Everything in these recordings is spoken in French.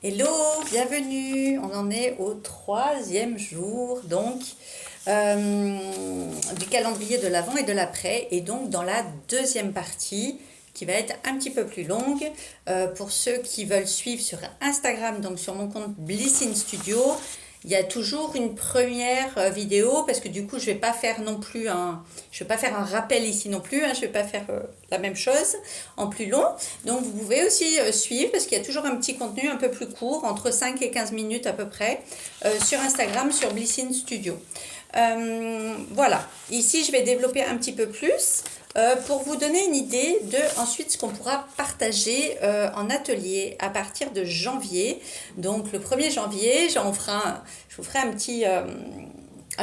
Hello, bienvenue. On en est au troisième jour donc du calendrier de l'avant et de l'après, et donc dans la deuxième partie qui va être un petit peu plus longue. Pour ceux qui veulent suivre sur Instagram, donc sur mon compte Blissin Studio, il y a toujours une première vidéo, parce que du coup je vais pas faire non plus je vais pas faire un rappel ici non plus, je vais pas faire la même chose en plus long. Donc vous pouvez aussi suivre, parce qu'il y a toujours un petit contenu un peu plus court, entre 5 et 15 minutes à peu près, sur Instagram, sur Blissin Studio. Voilà, ici je vais développer un petit peu plus pour vous donner une idée de ensuite ce qu'on pourra partager en atelier à partir de janvier. Donc le 1er janvier, je vous ferai un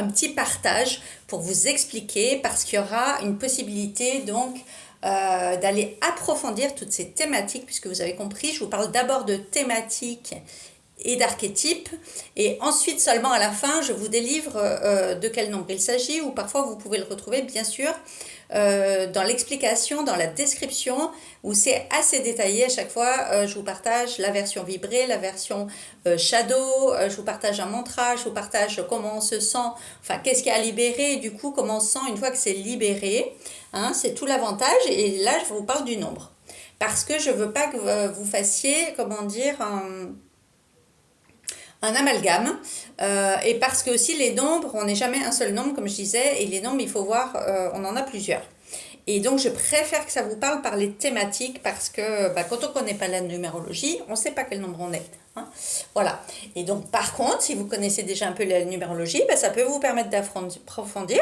petit partage pour vous expliquer, parce qu'il y aura une possibilité donc d'aller approfondir toutes ces thématiques, puisque vous avez compris, je vous parle d'abord de thématiques et d'archétypes, et ensuite seulement à la fin je vous délivre de quel nombre il s'agit, ou parfois vous pouvez le retrouver bien sûr dans l'explication, dans la description, où c'est assez détaillé à chaque fois. Je vous partage la version vibrée, la version shadow, je vous partage un mantra, je vous partage comment on se sent, enfin qu'est-ce qu'il y a à libérer, et du coup comment on se sent une fois que c'est libéré, c'est tout l'avantage. Et là je vous parle du nombre, parce que je veux pas que vous fassiez, comment dire, un amalgame, et parce que aussi les nombres, on n'est jamais un seul nombre comme je disais, et les nombres il faut voir, on en a plusieurs. Et donc je préfère que ça vous parle par les thématiques, parce que quand on ne connaît pas la numérologie, on ne sait pas quel nombre on est. Voilà. Et donc par contre, si vous connaissez déjà un peu la numérologie, ça peut vous permettre d'approfondir.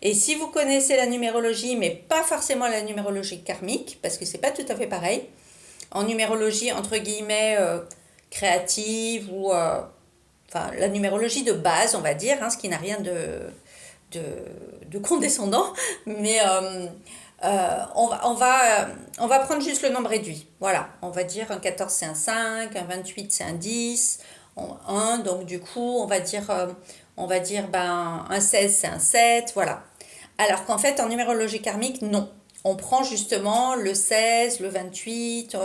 Et si vous connaissez la numérologie, mais pas forcément la numérologie karmique, parce que c'est pas tout à fait pareil, en numérologie entre guillemets créative, ou enfin la numérologie de base, on va dire, ce qui n'a rien de condescendant, mais on va prendre juste le nombre réduit. Voilà, on va dire un 14 c'est un 5, un 28 c'est un 10, un, donc du coup on va dire un 16 c'est un 7, voilà. Alors qu'en fait en numérologie karmique, non. On prend justement le 16, le 28,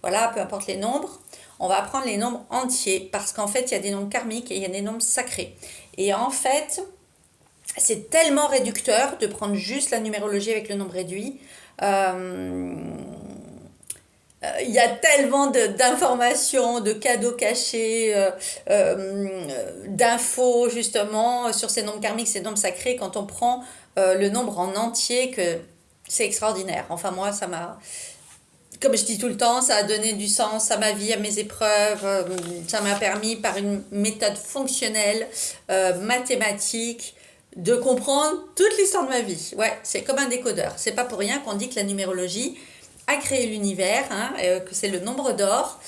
voilà, peu importe les nombres. On va prendre les nombres entiers, parce qu'en fait il y a des nombres karmiques et il y a des nombres sacrés. Et en fait, c'est tellement réducteur de prendre juste la numérologie avec le nombre réduit. Il y a tellement d'informations, de cadeaux cachés, d'infos justement sur ces nombres karmiques, ces nombres sacrés, quand on prend le nombre en entier, que c'est extraordinaire. Enfin moi, ça m'a, comme je dis tout le temps, ça a donné du sens à ma vie, à mes épreuves. Ça m'a permis, par une méthode fonctionnelle, mathématique, de comprendre toute l'histoire de ma vie. Ouais, c'est comme un décodeur. C'est pas pour rien qu'on dit que la numérologie a créé l'univers, que c'est le nombre d'or,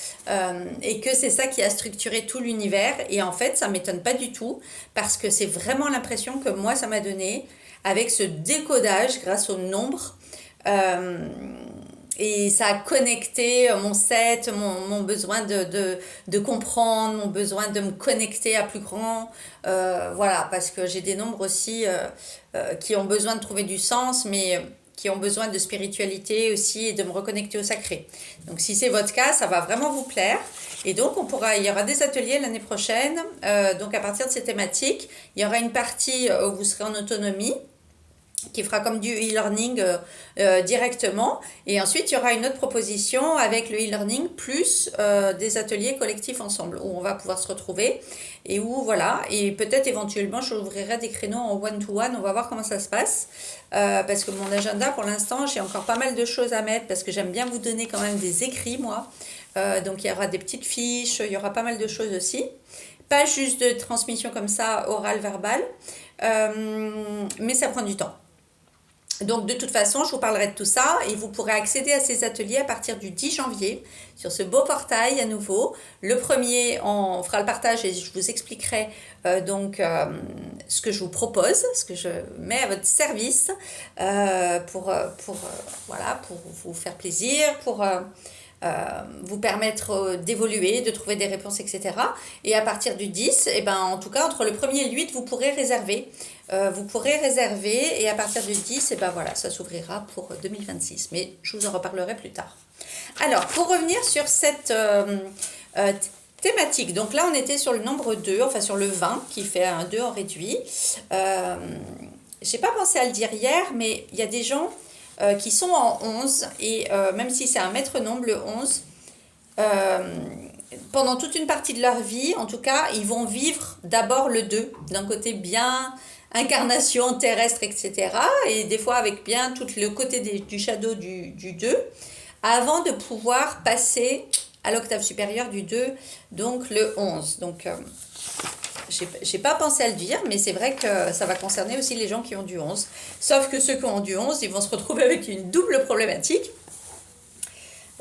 et que c'est ça qui a structuré tout l'univers. Et en fait, ça m'étonne pas du tout, parce que c'est vraiment l'impression que moi, ça m'a donné, avec ce décodage grâce au nombre. Et ça a connecté mon set, mon besoin de comprendre, mon besoin de me connecter à plus grand. Voilà, parce que j'ai des nombres aussi qui ont besoin de trouver du sens, mais qui ont besoin de spiritualité aussi, et de me reconnecter au sacré. Donc si c'est votre cas, ça va vraiment vous plaire. Et donc il y aura des ateliers l'année prochaine, donc à partir de ces thématiques. Il y aura une partie où vous serez en autonomie, qui fera comme du e-learning directement. Et ensuite, il y aura une autre proposition avec le e-learning plus des ateliers collectifs ensemble, où on va pouvoir se retrouver, et où voilà, et peut-être éventuellement j'ouvrirai des créneaux en one-to-one, on va voir comment ça se passe, parce que mon agenda pour l'instant, j'ai encore pas mal de choses à mettre, parce que j'aime bien vous donner quand même des écrits moi. Donc il y aura des petites fiches, il y aura pas mal de choses aussi. Pas juste de transmission comme ça, orale, verbale, mais ça prend du temps. Donc de toute façon, je vous parlerai de tout ça, et vous pourrez accéder à ces ateliers à partir du 10 janvier sur ce beau portail à nouveau. Le premier, on fera le partage et je vous expliquerai ce que je vous propose, ce que je mets à votre service voilà, pour vous faire plaisir, pour vous permettre d'évoluer, de trouver des réponses, etc. Et à partir du 10, en tout cas entre le 1er et le 8, vous pourrez réserver. Et à partir du 10, voilà, ça s'ouvrira pour 2026. Mais je vous en reparlerai plus tard. Alors, pour revenir sur thématique. Donc là, on était sur le nombre 2, enfin sur le 20, qui fait un 2 en réduit. J'ai pas pensé à le dire hier, mais il y a des gens qui sont en 11, et même si c'est un maître nombre, le 11, pendant toute une partie de leur vie, en tout cas, ils vont vivre d'abord le 2, d'un côté bien incarnation terrestre, etc. Et des fois avec bien tout le côté du shadow du 2, avant de pouvoir passer à l'octave supérieure du 2, donc le 11. Donc, j'ai pas pensé à le dire, mais c'est vrai que ça va concerner aussi les gens qui ont du 11. Sauf que ceux qui ont du 11, ils vont se retrouver avec une double problématique.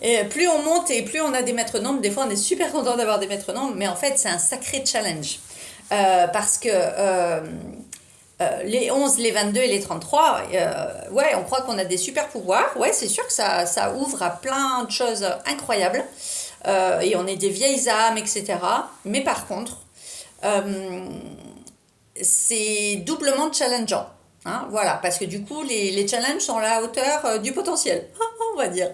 Et plus on monte et plus on a des maîtres nombres, des fois on est super content d'avoir des maîtres nombres, mais en fait c'est un sacré challenge. Parce que les 11, les 22 et les 33, ouais, on croit qu'on a des super pouvoirs. Ouais, c'est sûr que ça ouvre à plein de choses incroyables. Et on est des vieilles âmes, etc. Mais par contre, c'est doublement challengeant. Hein, voilà, parce que du coup, les challenges sont à la hauteur du potentiel, on va dire.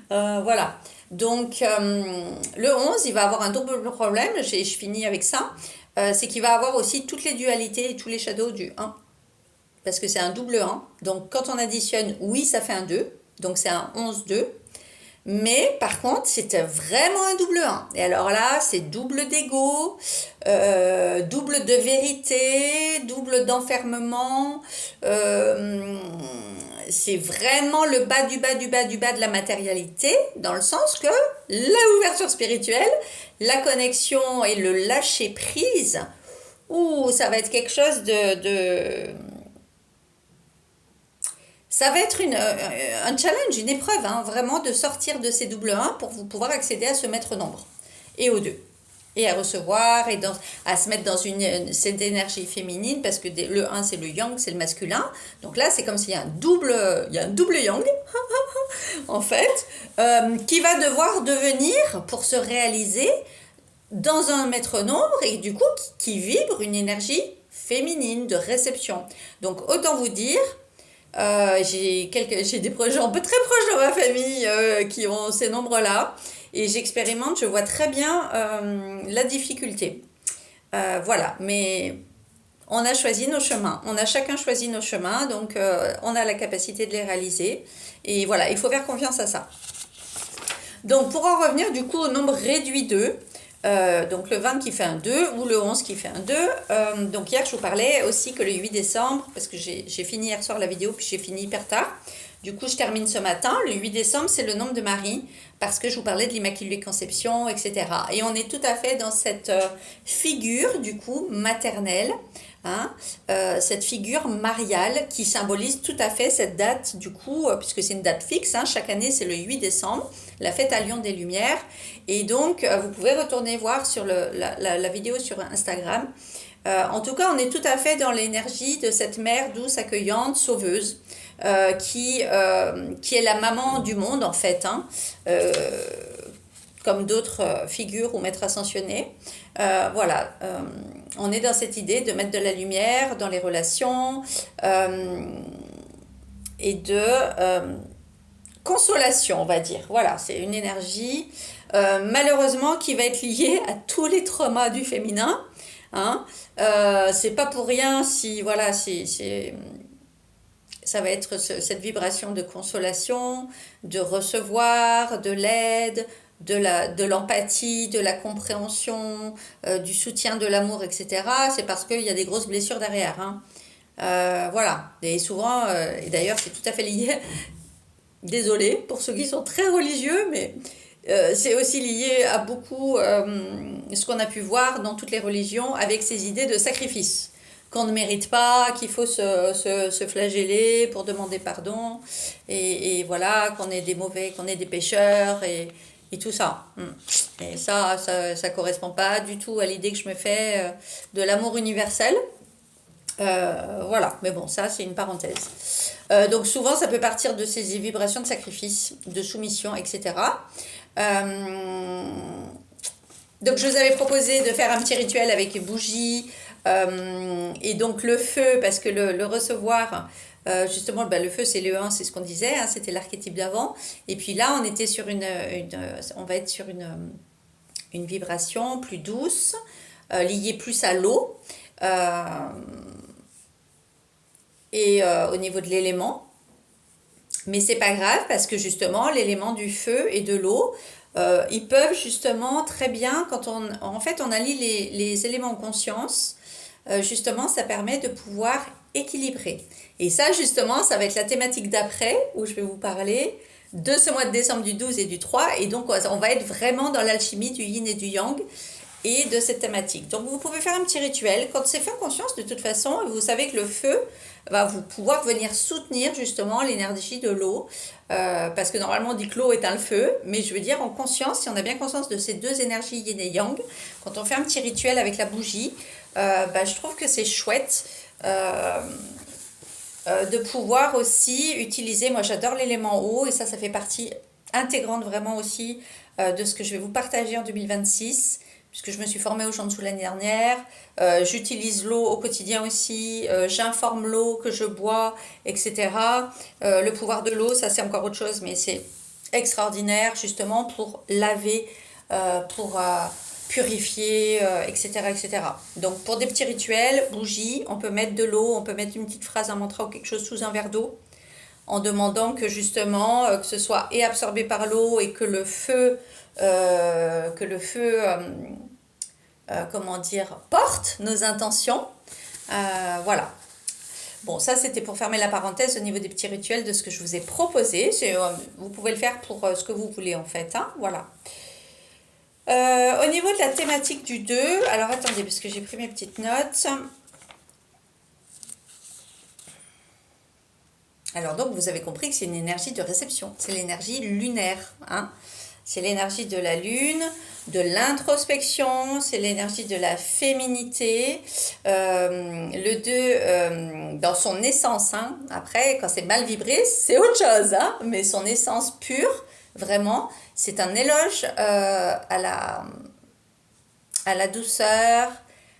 Voilà. Donc, le 11, il va avoir un double problème, je finis avec ça, c'est qu'il va avoir aussi toutes les dualités et tous les shadows du 1, parce que c'est un double 1. Donc, quand on additionne, oui, ça fait un 2, donc c'est un 11-2. Mais par contre, c'était vraiment un double 1. Et alors là, c'est double d'ego, double de vérité, double d'enfermement. C'est vraiment le bas du bas du bas du bas de la matérialité, dans le sens que la ouverture spirituelle, la connexion et le lâcher prise, ça va être quelque chose ça va être un challenge, une épreuve, hein, vraiment de sortir de ces double 1 pour vous pouvoir accéder à ce maître nombre et aux 2. Et à recevoir, et à se mettre dans cette énergie féminine, parce que le 1 c'est le yang, c'est le masculin. Donc là c'est comme s'il y a un double yang, en fait, qui va devoir devenir, pour se réaliser, dans un maître nombre, et du coup qui vibre une énergie féminine de réception. Donc autant vous dire, j'ai des gens très proches de ma famille qui ont ces nombres-là, et j'expérimente, je vois très bien la difficulté. Voilà, mais on a choisi nos chemins, on a chacun choisi nos chemins, donc on a la capacité de les réaliser, et voilà, il faut faire confiance à ça. Donc pour en revenir du coup au nombre réduit 2, donc le 20 qui fait un 2 ou le 11 qui fait un 2. Donc hier je vous parlais aussi que le 8 décembre, parce que j'ai fini hier soir la vidéo puis j'ai fini hyper tard, du coup je termine ce matin, le 8 décembre c'est le nombre de Marie, parce que je vous parlais de l'Immaculée Conception, etc. Et on est tout à fait dans cette figure du coup maternelle, hein, cette figure mariale qui symbolise tout à fait cette date du coup, puisque c'est une date fixe, hein, chaque année c'est le 8 décembre, la fête à Lyon des Lumières. Et donc vous pouvez retourner voir sur la vidéo sur Instagram. En tout cas on est tout à fait dans l'énergie de cette mère douce, accueillante, sauveuse, qui est la maman du monde en fait, hein, comme d'autres figures ou maîtres ascensionnés. Voilà, on est dans cette idée de mettre de la lumière dans les relations et de consolation, on va dire. Voilà, c'est une énergie malheureusement qui va être liée à tous les traumas du féminin. Hein. C'est pas pour rien si, voilà, ça va être cette vibration de consolation, de recevoir, de l'aide, de l'empathie, de la compréhension, du soutien, de l'amour, etc. C'est parce qu'il y a des grosses blessures derrière. Hein. Voilà. Et souvent, et d'ailleurs c'est tout à fait lié, désolée pour ceux qui sont très religieux, mais c'est aussi lié à beaucoup ce qu'on a pu voir dans toutes les religions avec ces idées de sacrifice. Qu'on ne mérite pas, qu'il faut se flageller pour demander pardon, et voilà, qu'on est des mauvais, qu'on est des pécheurs, et tout ça. Et ça correspond pas du tout à l'idée que je me fais de l'amour universel. Voilà, mais bon, ça c'est une parenthèse. Donc souvent ça peut partir de ces vibrations de sacrifice, de soumission, etc. Donc je vous avais proposé de faire un petit rituel avec les bougies, et donc le feu, parce que le recevoir, justement le feu c'est le 1, c'est ce qu'on disait, hein, c'était l'archétype d'avant, et puis là on était sur on va être sur une vibration plus douce, liée plus à l'eau et au niveau de l'élément. Mais c'est pas grave parce que justement l'élément du feu et de l'eau, ils peuvent justement très bien, quand en fait on allie les éléments en conscience, justement ça permet de pouvoir équilibrer. Et ça justement, ça va être la thématique d'après où je vais vous parler de ce mois de décembre du 12 et du 3. Et donc on va être vraiment dans l'alchimie du yin et du yang et de cette thématique. Donc vous pouvez faire un petit rituel. Quand c'est fait en conscience, de toute façon, vous savez que le feu va vous pouvoir venir soutenir justement l'énergie de l'eau. Parce que normalement on dit que l'eau éteint le feu, mais je veux dire en conscience, si on a bien conscience de ces deux énergies yin et yang, quand on fait un petit rituel avec la bougie, je trouve que c'est chouette de pouvoir aussi utiliser, moi j'adore l'élément eau et ça fait partie intégrante vraiment aussi de ce que je vais vous partager en 2026 puisque je me suis formée au Shansu l'année dernière. J'utilise l'eau au quotidien aussi, j'informe l'eau que je bois, etc. Le pouvoir de l'eau, ça c'est encore autre chose, mais c'est extraordinaire justement pour laver, pour purifier, etc., etc. Donc pour des petits rituels, bougie, on peut mettre de l'eau, on peut mettre une petite phrase, un mantra ou quelque chose sous un verre d'eau, en demandant que justement, que ce soit et absorbé par l'eau et que le feu, comment dire, porte nos intentions. Voilà. Bon, ça c'était pour fermer la parenthèse au niveau des petits rituels de ce que je vous ai proposé. Vous pouvez le faire pour ce que vous voulez en fait. Hein, voilà. Au niveau de la thématique du 2, alors attendez, parce que j'ai pris mes petites notes. Alors donc, vous avez compris que c'est une énergie de réception, c'est l'énergie lunaire. Hein. C'est l'énergie de la lune, de l'introspection, c'est l'énergie de la féminité. Le 2, dans son essence, hein. Après, quand c'est mal vibré, c'est autre chose, hein. Mais son essence pure, vraiment, c'est un éloge à la douceur,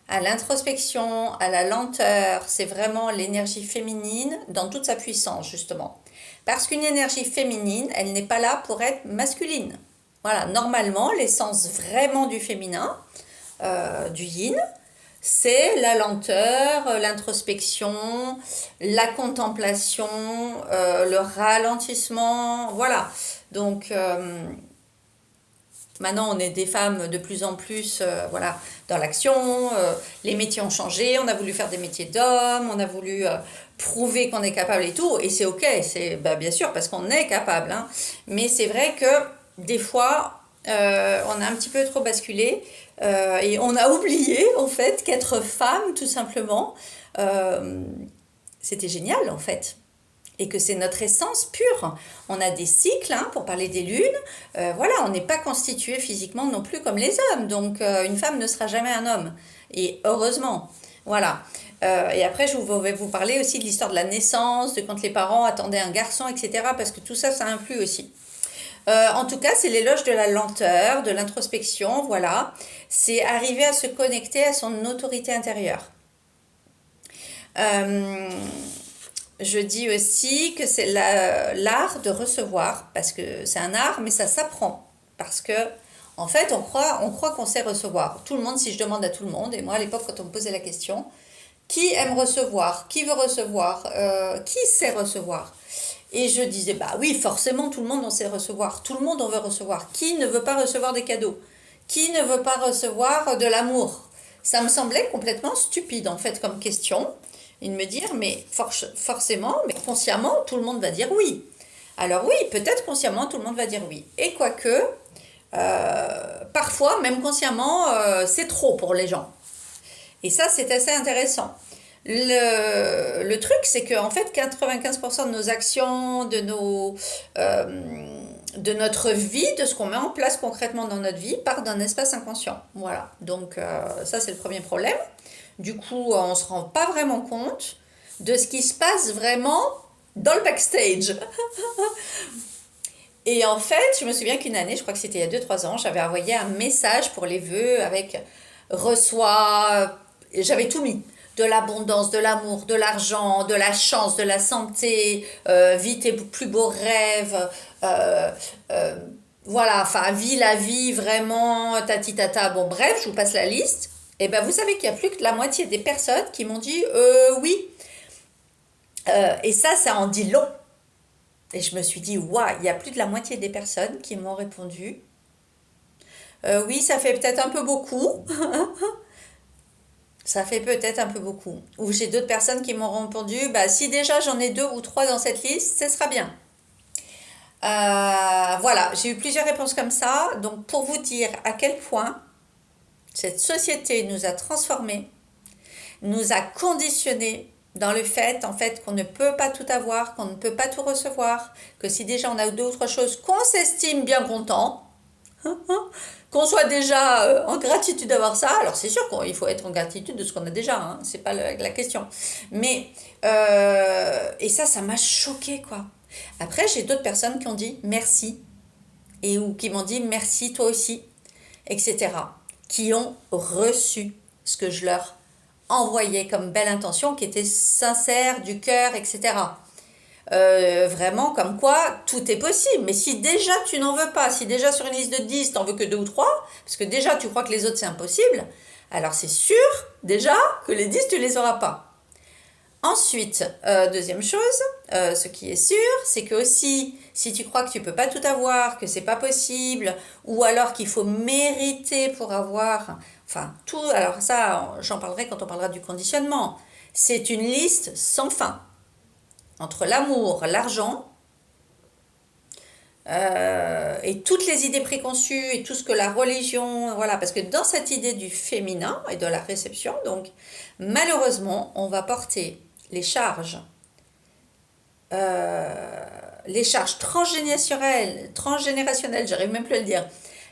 à l'introspection, à la lenteur. C'est vraiment l'énergie féminine dans toute sa puissance, justement. Parce qu'une énergie féminine, elle n'est pas là pour être masculine. Voilà, normalement, l'essence vraiment du féminin, du yin, c'est la lenteur, l'introspection, la contemplation, le ralentissement, voilà. Donc, maintenant, on est des femmes de plus en plus voilà, dans l'action, les métiers ont changé, on a voulu faire des métiers d'hommes, on a voulu prouver qu'on est capable et tout, et c'est ok, c'est bien sûr parce qu'on est capable, hein. Mais c'est vrai que des fois, on a un petit peu trop basculé et on a oublié en fait qu'être femme, tout simplement, c'était génial en fait. Et que c'est notre essence pure. On a des cycles, hein, pour parler des lunes. Voilà, on n'est pas constitué physiquement non plus comme les hommes. Donc, une femme ne sera jamais un homme. Et heureusement. Voilà. Et après, je vais vous parler aussi de l'histoire de la naissance, de quand les parents attendaient un garçon, etc. Parce que tout ça, ça influe aussi. En tout cas, c'est l'éloge de la lenteur, de l'introspection. Voilà. C'est arriver à se connecter à son autorité intérieure. Je dis aussi que c'est l'art de recevoir, parce que c'est un art, mais ça s'apprend. Parce que, en fait, on croit qu'on sait recevoir. Tout le monde, si je demande à tout le monde, et moi à l'époque, quand on me posait la question, qui aime recevoir? Qui veut recevoir? Qui sait recevoir? Et je disais, bah oui, forcément, tout le monde, on sait recevoir. Tout le monde, on veut recevoir. Qui ne veut pas recevoir des cadeaux? Qui ne veut pas recevoir de l'amour? Ça me semblait complètement stupide, en fait, comme question. Et de me dire, mais forcément, mais consciemment, tout le monde va dire oui. Alors oui, peut-être consciemment, tout le monde va dire oui. Et quoique, parfois, même consciemment, c'est trop pour les gens. Et ça, c'est assez intéressant. Le truc, c'est qu'en fait, 95% de nos actions, de notre vie, de ce qu'on met en place concrètement dans notre vie, part d'un espace inconscient. Voilà. Donc, ça, c'est le premier problème. Du coup, on ne se rend pas vraiment compte de ce qui se passe vraiment dans le backstage. Et en fait, je me souviens qu'une année, je crois que c'était il y a 2-3 ans, j'avais envoyé un message pour les vœux avec reçois, j'avais tout mis. De l'abondance, de l'amour, de l'argent, de la chance, de la santé, vis tes plus beaux rêves, voilà, enfin, vit la vie vraiment, tati tata. Bon, bref, je vous passe la liste. Et ben, vous savez qu'il y a plus que la moitié des personnes qui m'ont dit oui. Et ça en dit long. Et je me suis dit, waouh, il y a plus de la moitié des personnes qui m'ont répondu oui, ça fait peut-être un peu beaucoup. Ça fait peut-être un peu beaucoup. Ou j'ai d'autres personnes qui m'ont répondu, bah, si déjà j'en ai 2 ou 3 dans cette liste, ce sera bien. Voilà, j'ai eu plusieurs réponses comme ça. Donc pour vous dire à quel point cette société nous a transformés, nous a conditionnés dans le fait en fait qu'on ne peut pas tout avoir, qu'on ne peut pas tout recevoir, que si déjà on a 2 ou 3 choses qu'on s'estime bien content, qu'on soit déjà en gratitude d'avoir ça, alors c'est sûr qu'il faut être en gratitude de ce qu'on a déjà, hein, c'est pas la question. Mais, et ça m'a choqué quoi. Après, j'ai d'autres personnes qui ont dit merci, ou qui m'ont dit merci toi aussi, etc. Qui ont reçu ce que je leur envoyais comme belle intention, qui était sincère, du cœur, etc. Vraiment comme quoi tout est possible. Mais si déjà tu n'en veux pas, si déjà sur une liste de 10 t'en veux que 2 ou 3, parce que déjà tu crois que les autres c'est impossible, alors c'est sûr déjà que les 10 tu les auras pas. Ensuite, deuxième chose, ce qui est sûr, c'est que aussi, si tu crois que tu peux pas tout avoir, que c'est pas possible, ou alors qu'il faut mériter pour avoir, enfin tout, alors ça, j'en parlerai quand on parlera du conditionnement. C'est une liste sans fin entre l'amour, l'argent, et toutes les idées préconçues et tout ce que la religion, voilà, parce que dans cette idée du féminin et de la réception, donc malheureusement, on va porter les charges transgénérationnelles, j'arrive même plus à le dire,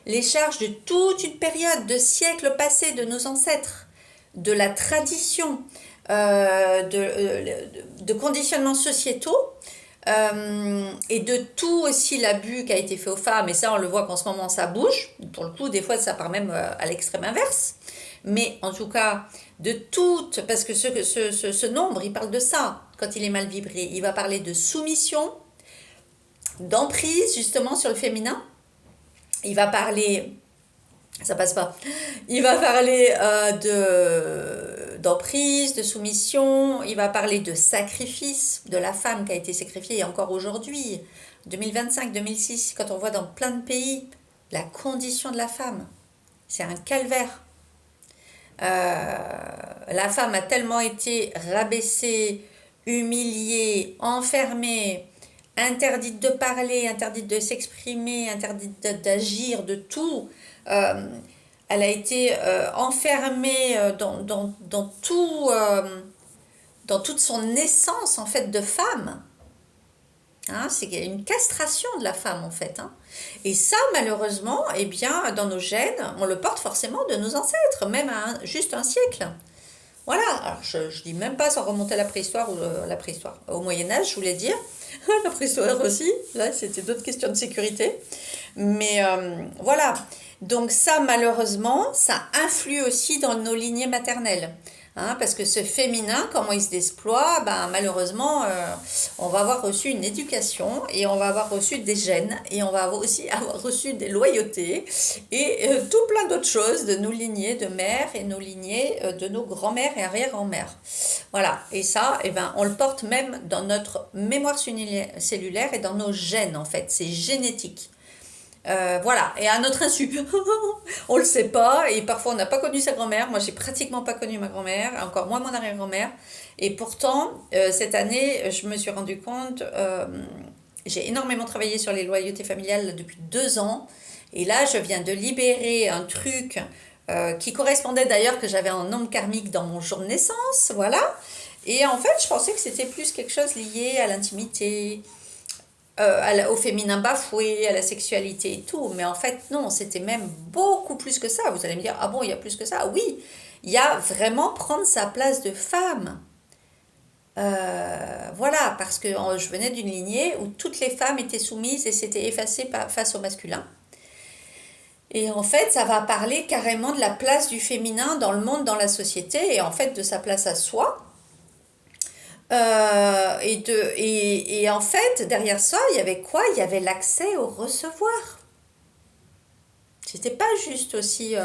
les charges de toute une période de siècles passés de nos ancêtres, de la tradition, de conditionnements sociétaux, et de tout aussi l'abus qui a été fait aux femmes, et ça on le voit qu'en ce moment ça bouge, pour le coup des fois ça part même à l'extrême inverse, mais en tout cas de toutes, parce que ce nombre il parle de ça, quand il est mal vibré, il va parler de soumission, d'emprise justement sur le féminin, il va parler, ça passe pas, il va parler d'emprise, de soumission, il va parler de sacrifice de la femme qui a été sacrifiée, et encore aujourd'hui, 2025, 2006, quand on voit dans plein de pays la condition de la femme, c'est un calvaire. La femme a tellement été rabaissée, humiliée, enfermée, interdite de parler, interdite de s'exprimer, interdite d'agir, de tout. Elle a été enfermée dans toute son essence en fait de femme. Hein, c'est une castration de la femme en fait. Hein. Et ça malheureusement, eh bien, dans nos gènes, on le porte forcément de nos ancêtres, même à juste un siècle. Voilà, alors je dis même pas sans remonter à la préhistoire ou la préhistoire. Au Moyen-Âge, je voulais dire, la préhistoire aussi, là c'était d'autres questions de sécurité. Mais voilà, donc ça malheureusement, ça influe aussi dans nos lignées maternelles. Hein, parce que ce féminin, comment il se déploie, ben, malheureusement, on va avoir reçu une éducation et on va avoir reçu des gènes et on va aussi avoir reçu des loyautés et tout plein d'autres choses de nos lignées de mères et nos lignées de nos grands-mères et arrière-grand-mères. Voilà, et ça, eh ben, on le porte même dans notre mémoire cellulaire et dans nos gènes en fait, c'est génétique. Voilà, et à notre insu, on le sait pas, et parfois on n'a pas connu sa grand-mère. Moi, j'ai pratiquement pas connu ma grand-mère, encore moins mon arrière-grand-mère. Et pourtant, cette année, je me suis rendu compte, j'ai énormément travaillé sur les loyautés familiales depuis 2 ans, et là, je viens de libérer un truc qui correspondait d'ailleurs que j'avais en nombre karmique dans mon jour de naissance, voilà. Et en fait, je pensais que c'était plus quelque chose lié à l'intimité, au féminin bafoué, à la sexualité et tout. Mais en fait, non, c'était même beaucoup plus que ça. Vous allez me dire, ah bon, il y a plus que ça? Oui, il y a vraiment prendre sa place de femme. Voilà, parce que je venais d'une lignée où toutes les femmes étaient soumises et s'étaient effacées face au masculin. Et en fait, ça va parler carrément de la place du féminin dans le monde, dans la société, et en fait de sa place à soi. Et en fait, derrière ça, il y avait quoi? Il y avait l'accès au recevoir. C'était pas juste aussi,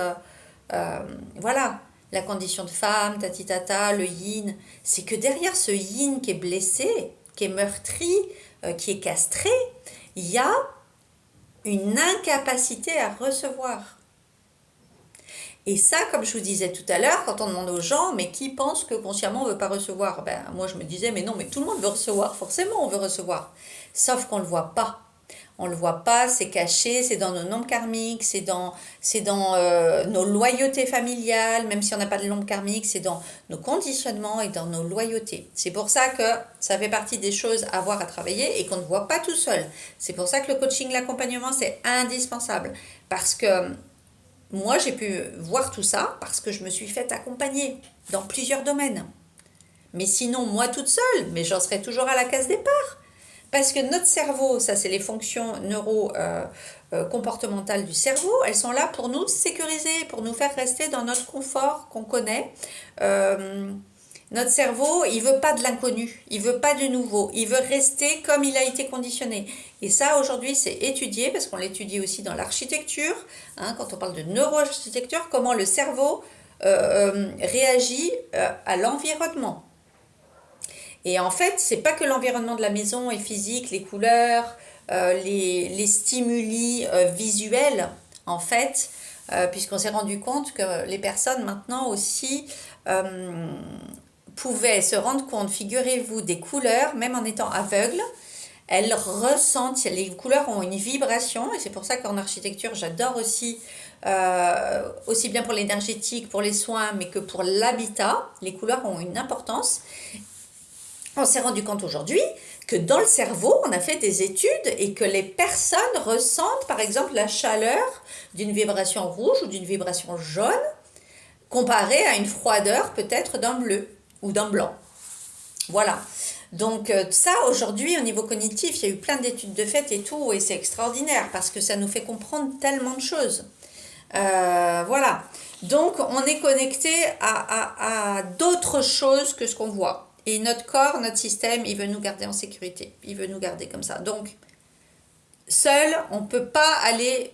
voilà, la condition de femme, tatitata, le yin. C'est que derrière ce yin qui est blessé, qui est meurtri, qui est castré, il y a une incapacité à recevoir. Et ça, comme je vous disais tout à l'heure, quand on demande aux gens, mais qui pense que consciemment on ne veut pas recevoir? Ben, moi je me disais, mais non, mais tout le monde veut recevoir, forcément on veut recevoir. Sauf qu'on ne le voit pas. On ne le voit pas, c'est caché, c'est dans nos nombres karmiques, c'est dans nos loyautés familiales, même si on n'a pas de nombres karmiques, c'est dans nos conditionnements et dans nos loyautés. C'est pour ça que ça fait partie des choses à voir, à travailler et qu'on ne voit pas tout seul. C'est pour ça que le coaching, l'accompagnement, c'est indispensable. Parce que moi, j'ai pu voir tout ça parce que je me suis fait accompagner dans plusieurs domaines. Mais sinon, moi toute seule, mais j'en serais toujours à la case départ. Parce que notre cerveau, ça c'est les fonctions neuro-comportementales du cerveau, elles sont là pour nous sécuriser, pour nous faire rester dans notre confort qu'on connaît. Notre cerveau, il veut pas de l'inconnu, il veut pas du nouveau, il veut rester comme il a été conditionné. Et ça, aujourd'hui, c'est étudié, parce qu'on l'étudie aussi dans l'architecture, hein, quand on parle de neuroarchitecture, comment le cerveau réagit à l'environnement. Et en fait, c'est pas que l'environnement de la maison est physique, les couleurs, les stimuli visuels, en fait, puisqu'on s'est rendu compte que les personnes maintenant aussi pouvaient se rendre compte, figurez-vous, des couleurs, même en étant aveugles, elles ressentent, les couleurs ont une vibration, et c'est pour ça qu'en architecture, j'adore aussi bien pour l'énergétique, pour les soins, mais que pour l'habitat, les couleurs ont une importance. On s'est rendu compte aujourd'hui que dans le cerveau, on a fait des études et que les personnes ressentent par exemple la chaleur d'une vibration rouge ou d'une vibration jaune comparée à une froideur peut-être d'un bleu ou d'un blanc. Voilà. Donc ça, aujourd'hui, au niveau cognitif, il y a eu plein d'études de fait et tout, et c'est extraordinaire parce que ça nous fait comprendre tellement de choses. Voilà. Donc, on est connecté à d'autres choses que ce qu'on voit. Et notre corps, notre système, il veut nous garder en sécurité. Il veut nous garder comme ça. Donc, seul, on ne peut pas aller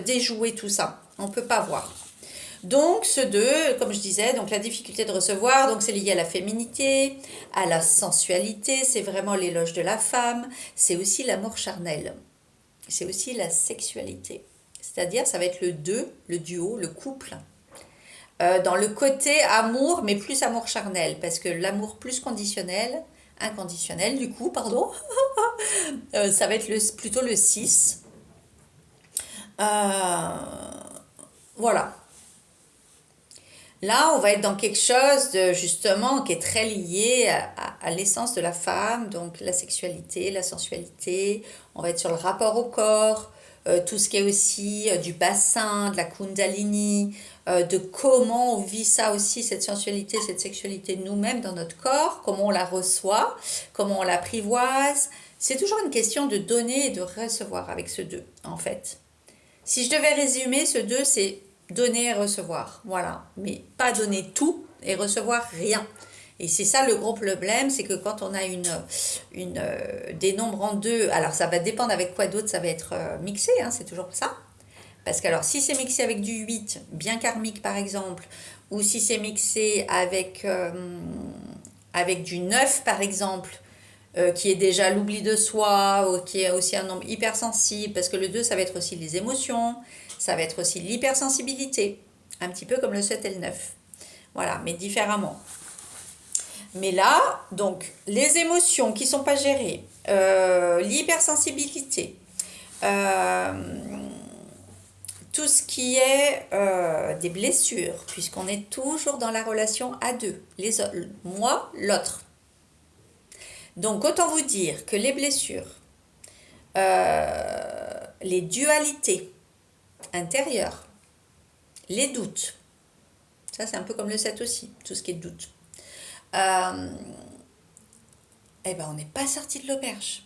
déjouer tout ça. On ne peut pas voir. Donc, ce 2, comme je disais, donc la difficulté de recevoir, donc c'est lié à la féminité, à la sensualité, c'est vraiment l'éloge de la femme, c'est aussi l'amour charnel. C'est aussi la sexualité. C'est-à-dire, ça va être le 2, le duo, le couple. Dans le côté amour, mais plus amour charnel, parce que l'amour plus inconditionnel du coup, pardon, ça va être plutôt le 6. Voilà. Là, on va être dans quelque chose de justement qui est très lié à l'essence de la femme, donc la sexualité, la sensualité. On va être sur le rapport au corps, tout ce qui est aussi du bassin, de la kundalini, de comment on vit ça aussi, cette sensualité, cette sexualité nous-mêmes dans notre corps, comment on la reçoit, comment on l'apprivoise. C'est toujours une question de donner et de recevoir avec ce 2, en fait. Si je devais résumer, ce 2, c'est donner et recevoir, voilà. Mais pas donner tout et recevoir rien. Et c'est ça le gros problème, c'est que quand on a des nombres en 2, alors ça va dépendre avec quoi d'autre ça va être mixé, hein, c'est toujours ça. Parce que alors si c'est mixé avec du 8, bien karmique par exemple, ou si c'est mixé avec du 9 par exemple, qui est déjà l'oubli de soi, ou qui est aussi un nombre hypersensible, parce que le 2 ça va être aussi les émotions, ça va être aussi l'hypersensibilité, un petit peu comme le 7 et le 9. Voilà, mais différemment. Mais là, donc, les émotions qui ne sont pas gérées, l'hypersensibilité, tout ce qui est des blessures, puisqu'on est toujours dans la relation à deux, moi, l'autre. Donc, autant vous dire que les blessures, les dualités intérieures, les doutes, ça c'est un peu comme le 7 aussi, tout ce qui est doute. On n'est pas sorti de l'auberge.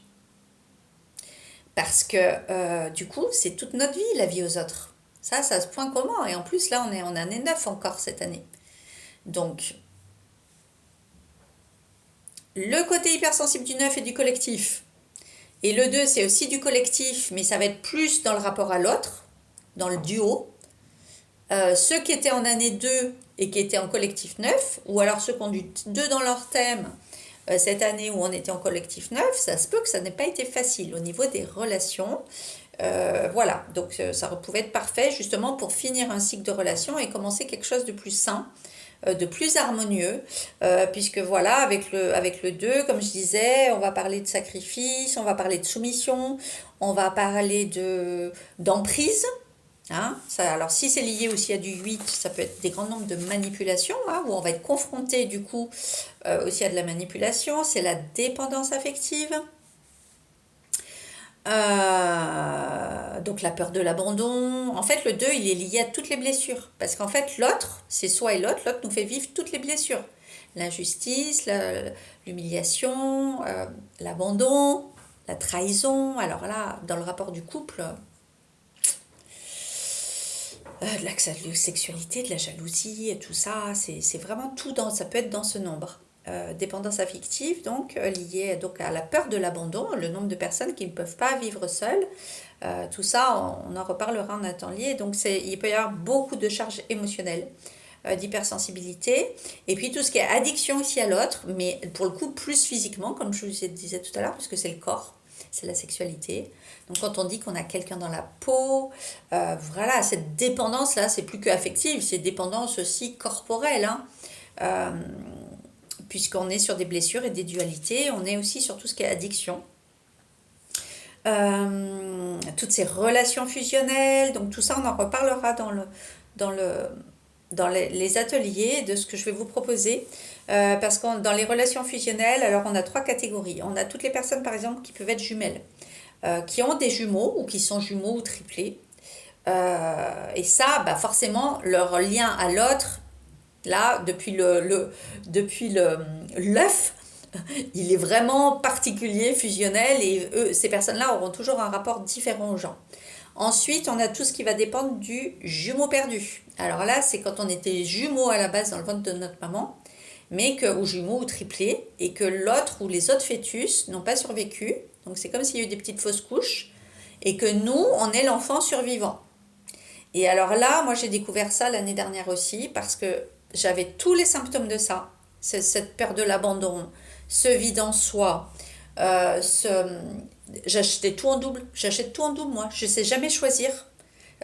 Parce que du coup, c'est toute notre vie, la vie aux autres. Ça se point commun. Et en plus, là, on est en année 9 encore cette année. Donc, le côté hypersensible du 9 et du collectif. Et le 2, c'est aussi du collectif, mais ça va être plus dans le rapport à l'autre. dans le duo. Ceux qui étaient en année 2 et qui étaient en collectif 9, ou alors ceux qui ont du 2 dans leur thème cette année où on était en collectif 9, ça se peut que ça n'ait pas été facile au niveau des relations. Voilà, donc ça pouvait être parfait justement pour finir un cycle de relations et commencer quelque chose de plus sain, de plus harmonieux, puisque voilà, avec le 2, comme je disais, on va parler de sacrifice, on va parler de soumission, on va parler d'emprise. Hein, ça, alors si c'est lié aussi à du 8, ça peut être des grands nombres de manipulations, hein, où on va être confronté du coup aussi à de la manipulation, c'est la dépendance affective. Donc la peur de l'abandon. En fait, le 2, il est lié à toutes les blessures. Parce qu'en fait, l'autre, c'est soi et l'autre nous fait vivre toutes les blessures. L'injustice, l'humiliation, l'abandon, la trahison. Alors là, dans le rapport du couple, de la sexualité, de la jalousie, et tout ça, c'est vraiment tout ça peut être dans ce nombre. Dépendance affective, donc liée donc à la peur de l'abandon, le nombre de personnes qui ne peuvent pas vivre seules. Tout ça, on en reparlera en un temps lié. Donc il peut y avoir beaucoup de charges émotionnelles, d'hypersensibilité, et puis tout ce qui est addiction aussi à l'autre, mais pour le coup plus physiquement, comme je vous disais tout à l'heure, parce que c'est le corps, c'est la sexualité. Donc quand on dit qu'on a quelqu'un dans la peau, voilà, cette dépendance-là, c'est plus que affective, c'est dépendance aussi corporelle, hein. Puisqu'on est sur des blessures et des dualités, on est aussi sur tout ce qui est addiction. Toutes ces relations fusionnelles, donc tout ça on en reparlera dans les ateliers de ce que je vais vous proposer. Parce que dans les relations fusionnelles, alors on a 3 catégories. On a toutes les personnes par exemple qui peuvent être jumelles, qui ont des jumeaux ou qui sont jumeaux ou triplés. Et ça, bah forcément, leur lien à l'autre, là, depuis l'œuf, il est vraiment particulier, fusionnel, et ces personnes-là auront toujours un rapport différent aux gens. Ensuite, on a tout ce qui va dépendre du jumeau perdu. Alors là, c'est quand on était jumeaux à la base dans le ventre de notre maman, mais ou jumeaux ou triplés, et que l'autre ou les autres fœtus n'ont pas survécu. Donc c'est comme s'il y a eu des petites fausses couches, et que nous, on est l'enfant survivant. Et alors là, moi j'ai découvert ça l'année dernière aussi, parce que j'avais tous les symptômes de ça, cette peur de l'abandon, ce vide en soi, j'achetais tout en double, j'achète tout en double moi, je ne sais jamais choisir.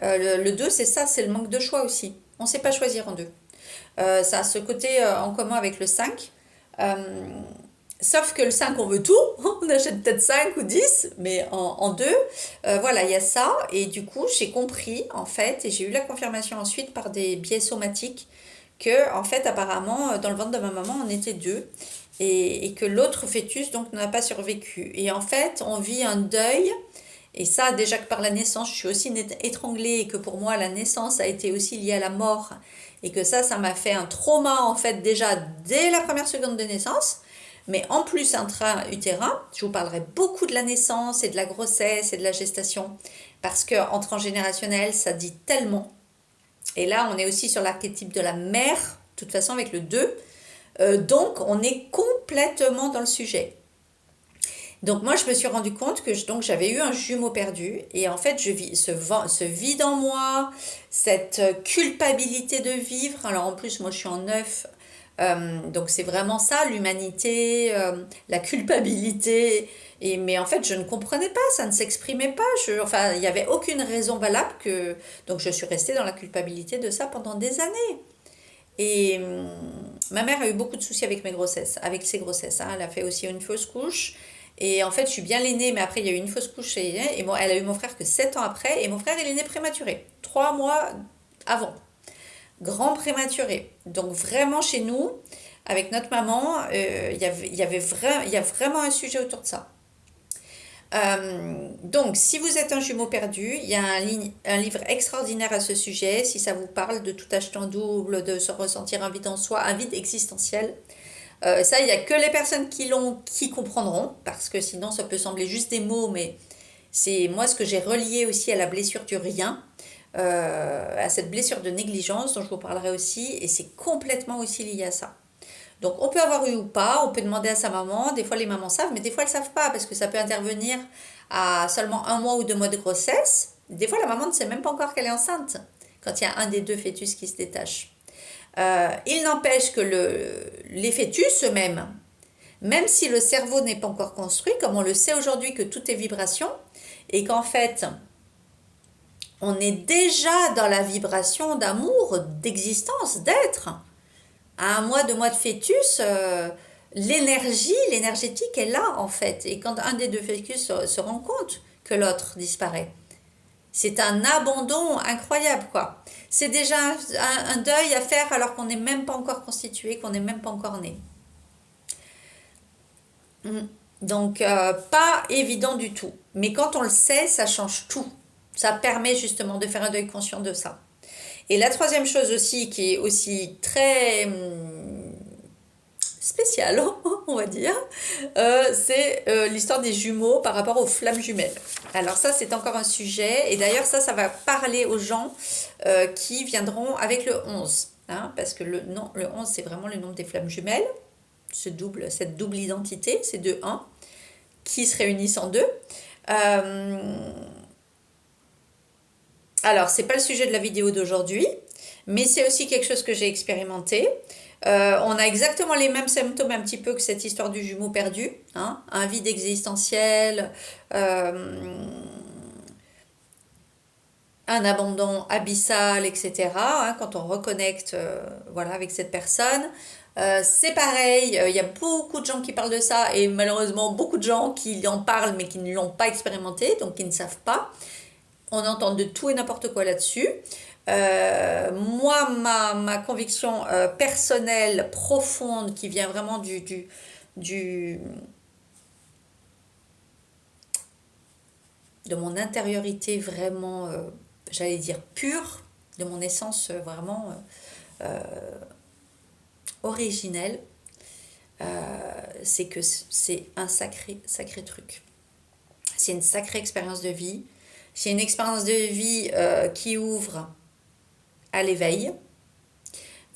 Le 2, c'est ça, c'est le manque de choix aussi, on ne sait pas choisir en 2. Ça a ce côté en commun avec le 5. Sauf que le 5, on veut tout, on achète peut-être 5 ou 10, mais en 2, voilà, il y a ça. Et du coup, j'ai compris, en fait, et j'ai eu la confirmation ensuite par des biais somatiques, que, en fait, apparemment, dans le ventre de ma maman, on était 2, et que l'autre fœtus, donc, n'a pas survécu. Et en fait, on vit un deuil, et ça, déjà que par la naissance, je suis aussi étranglée, et que pour moi, la naissance a été aussi liée à la mort, et que ça m'a fait un trauma, en fait, déjà dès la première seconde de naissance. Mais en plus intra-utérin, je vous parlerai beaucoup de la naissance et de la grossesse et de la gestation, parce qu'en transgénérationnel, ça dit tellement. Et là, on est aussi sur l'archétype de la mère, de toute façon avec le 2. Donc, on est complètement dans le sujet. Donc, moi, je me suis rendu compte que j'avais eu un jumeau perdu. Et en fait, je vis ce vide en moi, cette culpabilité de vivre. Alors, en plus, moi, je suis en 9. Donc c'est vraiment ça, l'humanité, la culpabilité. Mais en fait, je ne comprenais pas, ça ne s'exprimait pas. Enfin, il n'y avait aucune raison valable que... Donc je suis restée dans la culpabilité de ça pendant des années. Et ma mère a eu beaucoup de soucis avec ses grossesses. Hein. Elle a fait aussi une fausse couche. Et en fait, je suis bien l'aînée, mais après, il y a eu une fausse couche. Et bon, elle a eu mon frère que 7 ans après. Et mon frère, il est né prématuré, 3 mois avant. Grand prématuré. Donc vraiment chez nous, avec notre maman, il y a vraiment un sujet autour de ça. Donc si vous êtes un jumeau perdu, il y a un livre extraordinaire à ce sujet, si ça vous parle de tout acheter en double, de se ressentir un vide en soi, un vide existentiel. Ça, il n'y a que les personnes qui l'ont qui comprendront, parce que sinon ça peut sembler juste des mots, mais c'est moi ce que j'ai relié aussi à la blessure du rien. À cette blessure de négligence dont je vous parlerai aussi, et c'est complètement aussi lié à ça. Donc on peut avoir eu ou pas, on peut demander à sa maman, des fois les mamans savent, mais des fois elles ne savent pas, parce que ça peut intervenir à seulement 1 mois ou 2 mois de grossesse, Des fois, la maman ne sait même pas encore qu'elle est enceinte quand il y a un des deux fœtus qui se détache. Il n'empêche que les fœtus eux-mêmes, même si le cerveau n'est pas encore construit, comme on le sait aujourd'hui que tout est vibration, et qu'en fait, on est déjà dans la vibration d'amour, d'existence, d'être. À un mois, 2 mois de fœtus, l'énergétique est là en fait. Et quand un des deux fœtus se rend compte que l'autre disparaît, c'est un abandon incroyable, quoi. C'est déjà un deuil à faire alors qu'on n'est même pas encore constitué, qu'on n'est même pas encore né. Donc, pas évident du tout. Mais quand on le sait, ça change tout. Ça permet justement de faire un deuil conscient de ça. Et la troisième chose aussi, qui est aussi très spéciale, on va dire, c'est l'histoire des jumeaux par rapport aux flammes jumelles. Alors ça, c'est encore un sujet. Et d'ailleurs, ça va parler aux gens qui viendront avec le 11. Hein, parce que le 11, c'est vraiment le nombre des flammes jumelles. Cette double identité, ces deux 1 qui se réunissent en deux. Alors, c'est pas le sujet de la vidéo d'aujourd'hui, mais c'est aussi quelque chose que j'ai expérimenté. On a exactement les mêmes symptômes un petit peu que cette histoire du jumeau perdu, hein, un vide existentiel, un abandon abyssal, etc. Hein, quand on reconnecte voilà, avec cette personne. C'est pareil, il y a beaucoup de gens qui parlent de ça et malheureusement beaucoup de gens qui en parlent mais qui ne l'ont pas expérimenté, donc qui ne savent pas. On entend de tout et n'importe quoi là-dessus. Moi, ma conviction personnelle, profonde, qui vient vraiment de mon intériorité vraiment, j'allais dire pure, de mon essence vraiment originelle, c'est que c'est un sacré truc. C'est une sacrée expérience de vie. C'est une expérience de vie qui ouvre à l'éveil.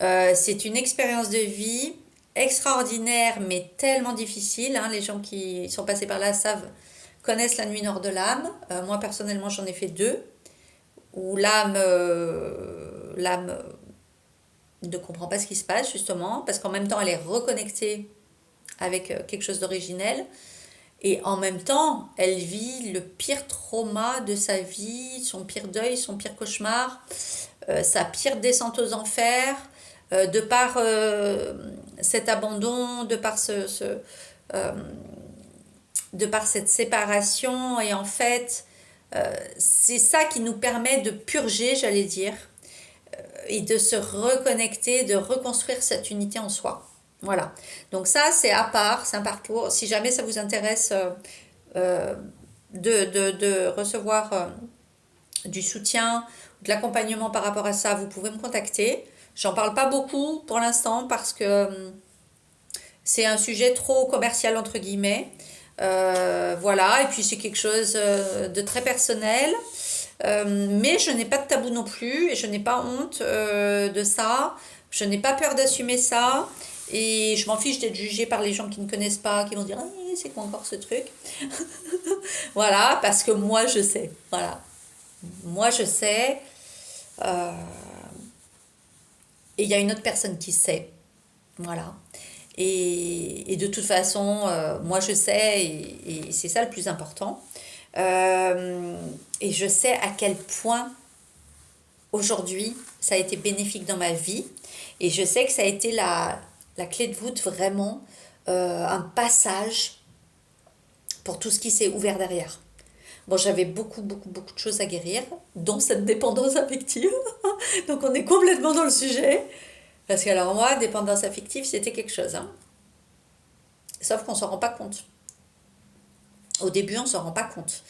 C'est une expérience de vie extraordinaire, mais tellement difficile. Hein. Les gens qui sont passés par là connaissent la nuit noire de l'âme. Moi, personnellement, j'en ai fait 2, où l'âme ne comprend pas ce qui se passe, justement, parce qu'en même temps, elle est reconnectée avec quelque chose d'originel. Et en même temps, elle vit le pire trauma de sa vie, son pire deuil, son pire cauchemar, sa pire descente aux enfers, de par cet abandon, de par de par cette séparation. Et en fait, c'est ça qui nous permet de purger, j'allais dire, et de se reconnecter, de reconstruire cette unité en soi. Voilà. Donc ça, c'est à part, c'est un parcours. Si jamais ça vous intéresse de recevoir du soutien, de l'accompagnement par rapport à ça, vous pouvez me contacter. J'en parle pas beaucoup pour l'instant parce que c'est un sujet trop commercial entre guillemets. Voilà, et puis c'est quelque chose de très personnel. Mais je n'ai pas de tabou non plus et je n'ai pas honte de ça. Je n'ai pas peur d'assumer ça. Et je m'en fiche d'être jugée par les gens qui ne connaissent pas, qui vont dire ah, c'est quoi encore ce truc. Voilà, parce que moi je sais. Voilà. Moi je sais. Et il y a une autre personne qui sait. Voilà. Et de toute façon, moi je sais, et c'est ça le plus important. Et je sais à quel point aujourd'hui ça a été bénéfique dans ma vie. Et je sais que ça a été la clé de voûte vraiment, un passage pour tout ce qui s'est ouvert derrière. Bon, j'avais beaucoup de choses à guérir, dont cette dépendance affective. Donc on est complètement dans le sujet. Parce que alors moi, dépendance affective, c'était quelque chose. Hein. Sauf qu'on ne s'en rend pas compte. Au début, on ne s'en rend pas compte.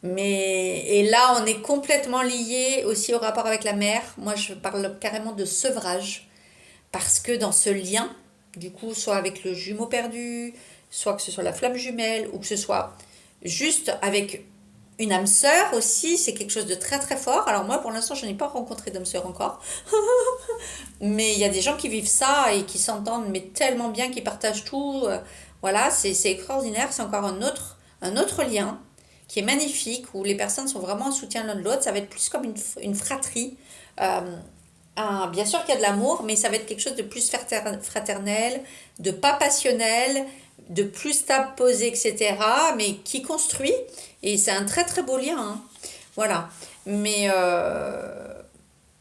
Et là, on est complètement lié aussi au rapport avec la mère. Moi, je parle carrément de sevrage. Parce que dans ce lien, du coup, soit avec le jumeau perdu, soit que ce soit la flamme jumelle, ou que ce soit juste avec une âme sœur aussi, c'est quelque chose de très très fort. Alors moi, pour l'instant, je n'ai pas rencontré d'âme sœur encore. Mais il y a des gens qui vivent ça et qui s'entendent mais tellement bien, qui partagent tout. Voilà, c'est extraordinaire. C'est encore un autre lien qui est magnifique, où les personnes sont vraiment en soutien l'un de l'autre. Ça va être plus comme une fratrie. Bien sûr qu'il y a de l'amour, mais ça va être quelque chose de plus fraternel, de pas passionnel, de plus stable, posé, etc. Mais qui construit. Et c'est un très très beau lien. Hein. Voilà. Mais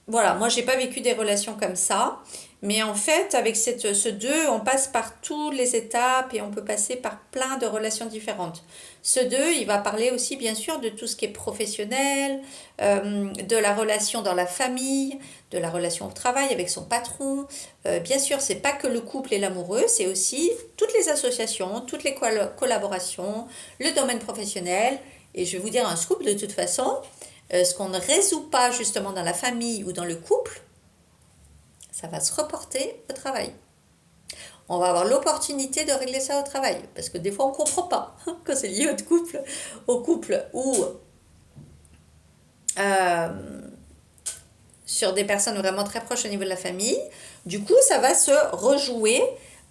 voilà, moi j'ai pas vécu des relations comme ça. Mais en fait, avec ce 2, on passe par toutes les étapes et on peut passer par plein de relations différentes. Ce 2, il va parler aussi bien sûr de tout ce qui est professionnel, de la relation dans la famille, de la relation au travail avec son patron. Bien sûr, c'est pas que le couple et l'amoureux, c'est aussi toutes les associations, toutes les collaborations, le domaine professionnel. Et je vais vous dire un scoop de toute façon, ce qu'on ne résout pas justement dans la famille ou dans le couple, ça va se reporter au travail. On va avoir l'opportunité de régler ça au travail. Parce que des fois, on ne comprend pas quand c'est lié au couple ou sur des personnes vraiment très proches au niveau de la famille. Du coup, ça va se rejouer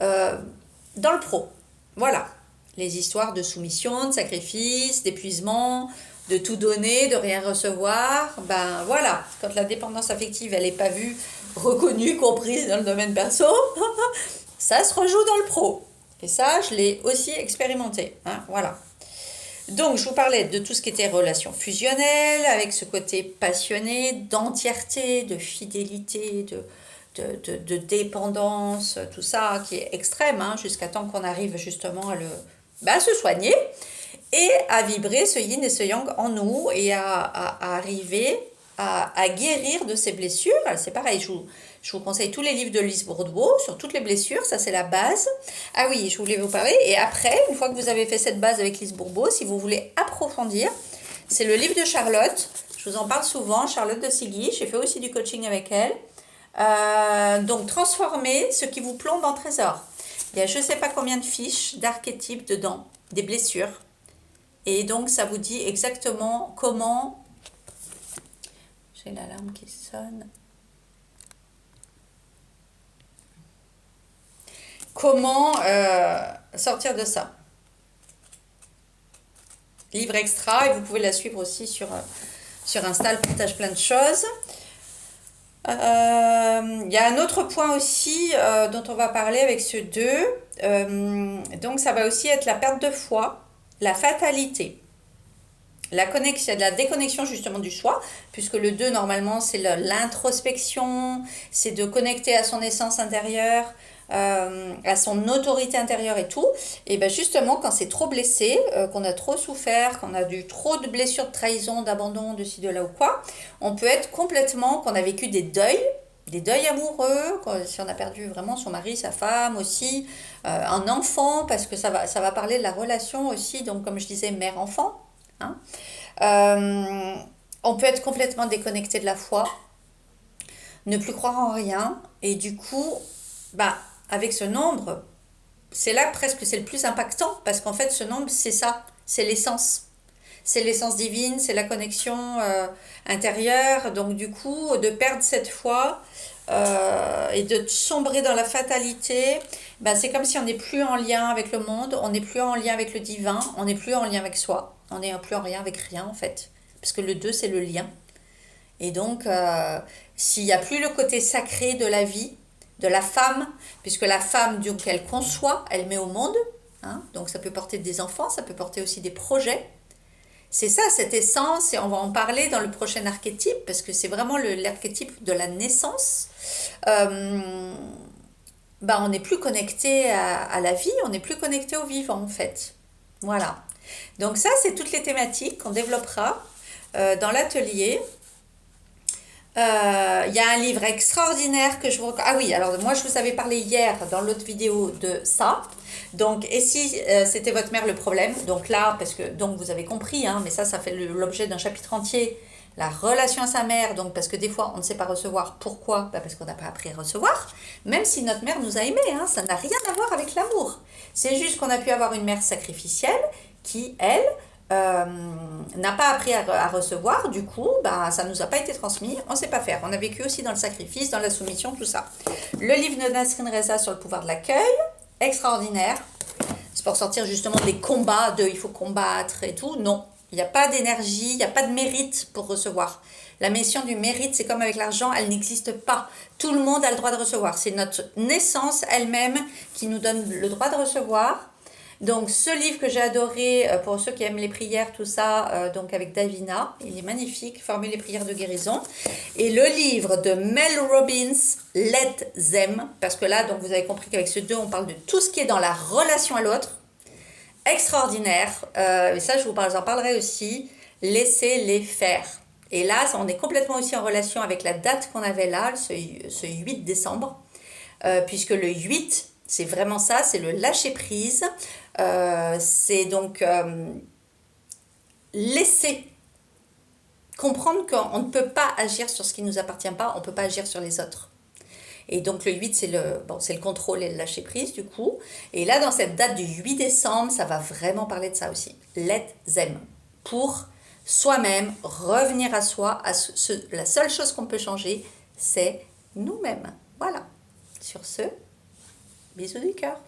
dans le pro. Voilà. Les histoires de soumission, de sacrifice, d'épuisement, de tout donner, de rien recevoir. Ben voilà, quand la dépendance affective, elle n'est pas vue, reconnue, comprise dans le domaine perso, ça se rejoue dans le pro. Et ça, je l'ai aussi expérimenté. Hein, voilà. Donc, je vous parlais de tout ce qui était relations fusionnelles, avec ce côté passionné, d'entièreté, de fidélité, de dépendance, tout ça qui est extrême, hein, jusqu'à temps qu'on arrive justement à se soigner et à vibrer ce yin et ce yang en nous et à arriver à guérir de ces blessures. C'est pareil, je vous conseille tous les livres de Lise Bourbeau sur toutes les blessures, ça c'est la base. Ah oui, je voulais vous parler. Et après, une fois que vous avez fait cette base avec Lise Bourbeau, si vous voulez approfondir, c'est le livre de Charlotte. Je vous en parle souvent, Charlotte de Silly. J'ai fait aussi du coaching avec elle. Donc, transformer ce qui vous plombe en trésor. Il y a je ne sais pas combien de fiches d'archétypes dedans, des blessures. Et donc, ça vous dit exactement comment... J'ai l'alarme qui sonne. Comment sortir de ça. Livre extra, et vous pouvez la suivre aussi sur Insta, elle partage plein de choses. Il y a un autre point aussi dont on va parler avec ce 2. Donc ça va aussi être la perte de foi, la fatalité. La déconnexion justement du soi, puisque le 2 normalement c'est l'introspection, c'est de connecter à son essence intérieure, à son autorité intérieure et tout. Et bien justement quand c'est trop blessé, qu'on a trop souffert, qu'on a trop de blessures de trahison, d'abandon, de ci, de là ou quoi, on peut être complètement, qu'on a vécu des deuils amoureux, si on a perdu vraiment son mari, sa femme aussi, un enfant, parce que ça va parler de la relation aussi, donc comme je disais, mère-enfant. Hein. On peut être complètement déconnecté de la foi, ne plus croire en rien, et du coup, avec ce nombre, c'est là presque c'est le plus impactant, parce qu'en fait ce nombre c'est ça, c'est l'essence divine, c'est la connexion intérieure. Donc du coup, de perdre cette foi et de sombrer dans la fatalité, c'est comme si on n'est plus en lien avec le monde, on n'est plus en lien avec le divin, on n'est plus en lien avec soi, on n'est plus en lien avec rien en fait, parce que le 2 c'est le lien. Et donc s'il n'y a plus le côté sacré de la vie, de la femme, puisque la femme, donc, elle conçoit, elle met au monde, hein, donc ça peut porter des enfants, ça peut porter aussi des projets. C'est ça, cette essence, et on va en parler dans le prochain archétype, parce que c'est vraiment l'archétype de la naissance. On n'est plus connecté à la vie, on n'est plus connecté au vivant, en fait. Voilà. Donc ça, c'est toutes les thématiques qu'on développera dans l'atelier. Il y a un livre extraordinaire que je vous recommande. Ah oui, alors moi je vous avais parlé hier dans l'autre vidéo de ça. Donc, et si c'était votre mère le problème, donc là, parce que donc vous avez compris, hein, mais ça fait l'objet d'un chapitre entier, la relation à sa mère, donc parce que des fois on ne sait pas recevoir. Pourquoi? Parce qu'on n'a pas appris à recevoir, même si notre mère nous a aimés, hein, ça n'a rien à voir avec l'amour. C'est juste qu'on a pu avoir une mère sacrificielle qui, elle, n'a pas appris à recevoir, du coup, ça ne nous a pas été transmis, on ne sait pas faire. On a vécu aussi dans le sacrifice, dans la soumission, tout ça. Le livre de Nasrin Reza sur le pouvoir de l'accueil, extraordinaire. C'est pour sortir justement des combats il faut combattre et tout. Non, Il n'y a pas d'énergie, il n'y a pas de mérite pour recevoir. La mission du mérite, c'est comme avec l'argent, elle n'existe pas. Tout le monde a le droit de recevoir. C'est notre naissance elle-même qui nous donne le droit de recevoir. Donc, ce livre que j'ai adoré, pour ceux qui aiment les prières, tout ça, donc avec Davina, il est magnifique, Formuler les prières de guérison. Et le livre de Mel Robbins, Let Them, parce que là, donc vous avez compris qu'avec ce 2, on parle de tout ce qui est dans la relation à l'autre. Extraordinaire. Et ça, j'en parlerai aussi. Laissez-les faire. Et là, on est complètement aussi en relation avec la date qu'on avait là, ce 8 décembre, puisque le 8, c'est vraiment ça, c'est le lâcher-prise. C'est donc laisser comprendre qu'on ne peut pas agir sur ce qui ne nous appartient pas, on ne peut pas agir sur les autres. Et donc le 8, c'est le contrôle et le lâcher-prise du coup. Et là, dans cette date du 8 décembre, ça va vraiment parler de ça aussi. Let them. Pour soi-même, revenir à soi. La seule chose qu'on peut changer, c'est nous-mêmes. Voilà. Sur ce, bisous du cœur.